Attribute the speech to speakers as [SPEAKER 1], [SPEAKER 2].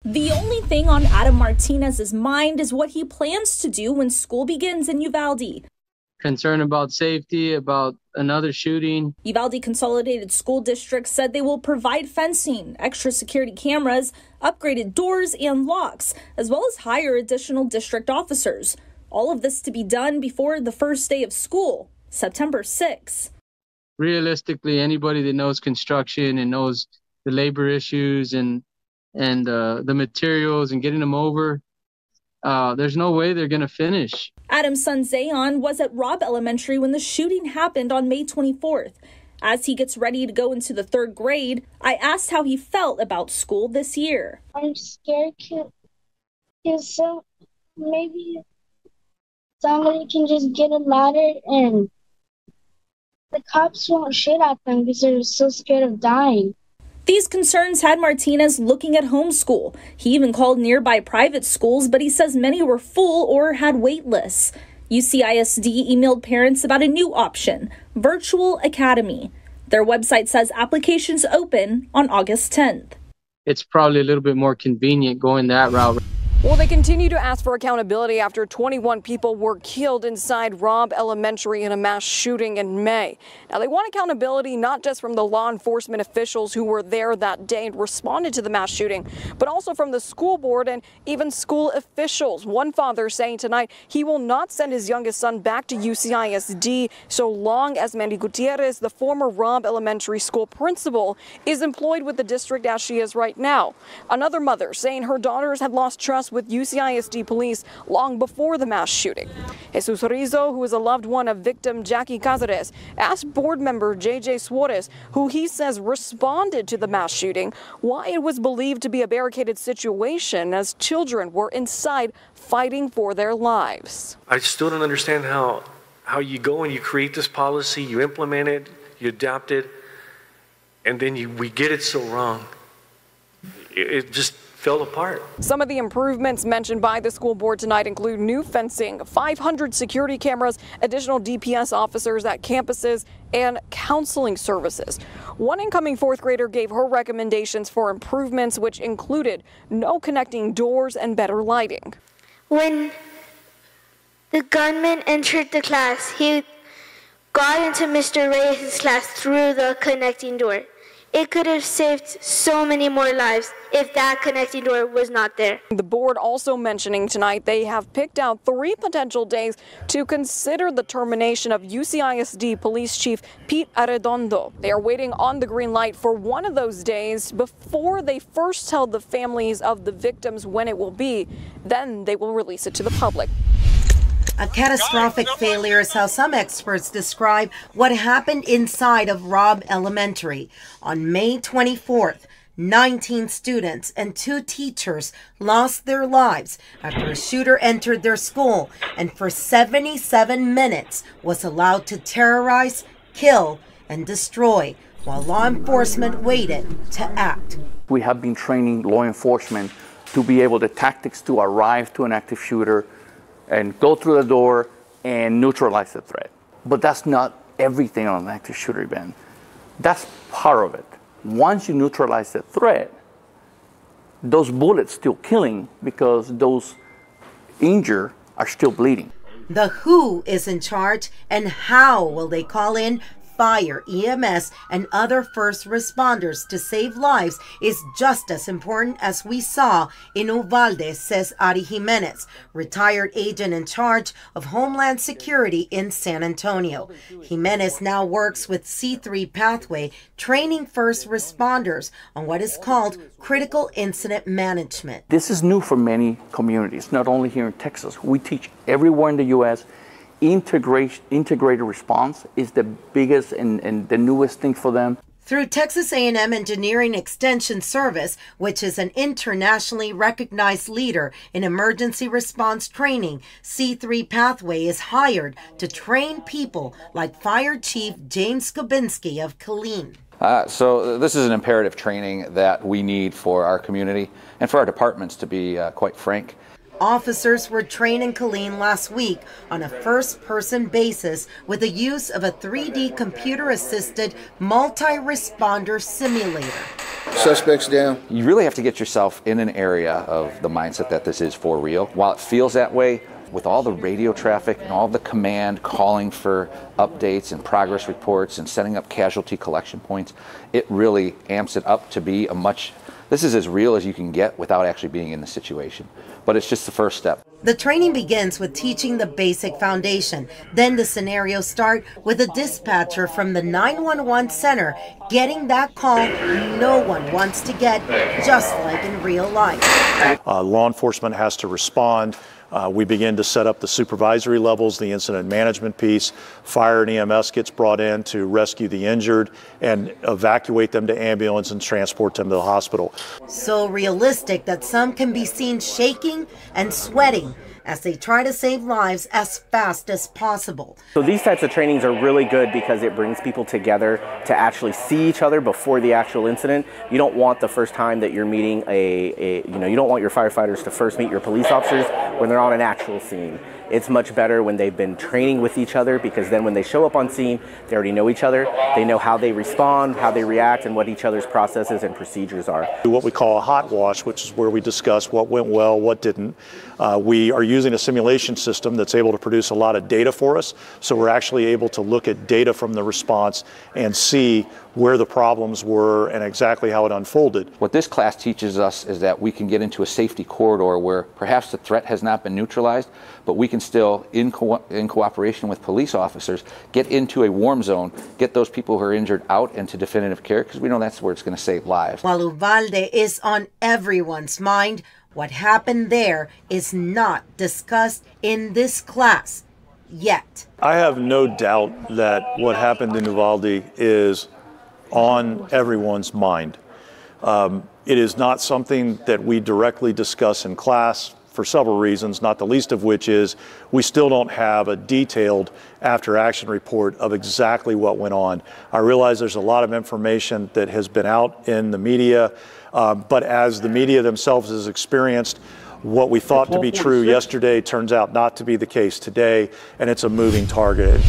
[SPEAKER 1] The only thing on Adam Martinez's mind is what he plans to do when school begins in Uvalde.
[SPEAKER 2] Concern about safety, about another shooting.
[SPEAKER 1] Uvalde Consolidated School District said they will provide fencing, extra security cameras, upgraded doors and locks, as well as hire additional district officers. All of this to be done before the first day of school, September 6th.
[SPEAKER 2] Realistically, anybody that knows construction and knows the labor issues and the materials and getting them over, there's no way they're going to finish.
[SPEAKER 1] Adam's son Zayon was at Robb Elementary when the shooting happened on May 24th. As he gets ready to go into the 3rd grade, I asked how he felt about school this year.
[SPEAKER 3] I'm scared because maybe somebody can just get a ladder and the cops won't shoot at them because they're so scared of dying.
[SPEAKER 1] These concerns had Martinez looking at homeschool. He even called nearby private schools, but he says many were full or had wait lists. UCISD emailed parents about a new option, Virtual Academy. Their website says applications open on August 10th.
[SPEAKER 2] It's probably a little bit more convenient going that route.
[SPEAKER 4] Well, they continue to ask for accountability after 21 people were killed inside Robb Elementary in a mass shooting in May. Now, they want accountability not just from the law enforcement officials who were there that day and responded to the mass shooting, but also from the school board and even school officials. One father saying tonight he will not send his youngest son back to UCISD so long as Mandy Gutierrez, the former Robb Elementary School principal, is employed with the district as she is right now. Another mother saying her daughters had lost trust with UCISD police long before the mass shooting. Jesus Rizzo, who is a loved one of victim Jackie Cázares, asked board member J.J. Suarez, who he says responded to the mass shooting, why it was believed to be a barricaded situation as children were inside fighting for their lives.
[SPEAKER 5] I still don't understand how you go and you create this policy, you implement it, you adapt it, and then we get it so wrong. It just fell apart.
[SPEAKER 4] Some of the improvements mentioned by the school board tonight include new fencing, 500 security cameras, additional DPS officers at campuses, and counseling services. One incoming 4th grader gave her recommendations for improvements, which included no connecting doors and better lighting.
[SPEAKER 3] When the gunman entered the class, he got into Mr. Reyes' class through the connecting door. It could have saved so many more lives if that connecting door was not there.
[SPEAKER 4] The board also mentioning tonight they have picked out 3 potential days to consider the termination of UCISD Police Chief Pete Arredondo. They are waiting on the green light for one of those days before they first tell the families of the victims when it will be. Then they will release it to the public.
[SPEAKER 6] A catastrophic failure is how some experts describe what happened inside of Robb Elementary. On May 24th, 19 students and 2 teachers lost their lives after a shooter entered their school and for 77 minutes was allowed to terrorize, kill, and destroy while law enforcement waited to act.
[SPEAKER 7] We have been training law enforcement to be able to tactics to arrive to an active shooter and go through the door and neutralize the threat. But that's not everything on an active shooter event. That's part of it. Once you neutralize the threat, those bullets still killing because those injured are still bleeding.
[SPEAKER 6] The who is in charge and how will they call in fire, EMS, and other first responders to save lives is just as important as we saw in Uvalde, says Ari Jimenez, retired agent in charge of Homeland Security in San Antonio. Jimenez now works with C3 Pathway, training first responders on what is called critical incident management.
[SPEAKER 7] This is new for many communities, not only here in Texas. We teach everywhere in the U.S. Integrated response is the biggest and the newest thing for them.
[SPEAKER 6] Through Texas A&M Engineering Extension Service, which is an internationally recognized leader in emergency response training, C3 Pathway is hired to train people like Fire Chief James Skobinski of Killeen.
[SPEAKER 8] So this is an imperative training that we need for our community and for our departments, to be quite frank.
[SPEAKER 6] Officers were trained in Killeen last week on a first-person basis with the use of a 3D computer-assisted multi-responder simulator.
[SPEAKER 9] Suspects down.
[SPEAKER 8] You really have to get yourself in an area of the mindset that this is for real. While it feels that way, with all the radio traffic and all the command calling for updates and progress reports and setting up casualty collection points, it really amps it up to be this is as real as you can get without actually being in the situation. But it's just the first step.
[SPEAKER 6] The training begins with teaching the basic foundation. Then the scenarios start with a dispatcher from the 911 center getting that call no one wants to get, just like in real life.
[SPEAKER 10] Law enforcement has to respond. We begin to set up the supervisory levels, the incident management piece. Fire and EMS gets brought in to rescue the injured and evacuate them to ambulance and transport them to the hospital.
[SPEAKER 6] So realistic that some can be seen shaking and sweating as they try to save lives as fast as possible.
[SPEAKER 11] So these types of trainings are really good because it brings people together to actually see each other before the actual incident. You don't want the first time that you're meeting you don't want your firefighters to first meet your police officers when they're on an actual scene. It's much better when they've been training with each other, because then when they show up on scene, they already know each other. They know how they respond, how they react, and what each other's processes and procedures are.
[SPEAKER 10] What we call a hot wash, which is where we discuss what went well, what didn't. We are using a simulation system that's able to produce a lot of data for us. So we're actually able to look at data from the response and see where the problems were and exactly how it unfolded.
[SPEAKER 8] What this class teaches us is that we can get into a safety corridor where perhaps the threat has not been neutralized, but we can still, in cooperation with police officers, get into a warm zone, get those people who are injured out into definitive care, because we know that's where it's going to save lives.
[SPEAKER 6] While Uvalde is on everyone's mind, what happened there is not discussed in this class yet.
[SPEAKER 10] I have no doubt that what happened in Uvalde is on everyone's mind. It is not something that we directly discuss in class for several reasons, not the least of which is we still don't have a detailed after-action report of exactly what went on. I realize there's a lot of information that has been out in the media, but as the media themselves has experienced, what we thought to be true yesterday turns out not to be the case today, and it's a moving target.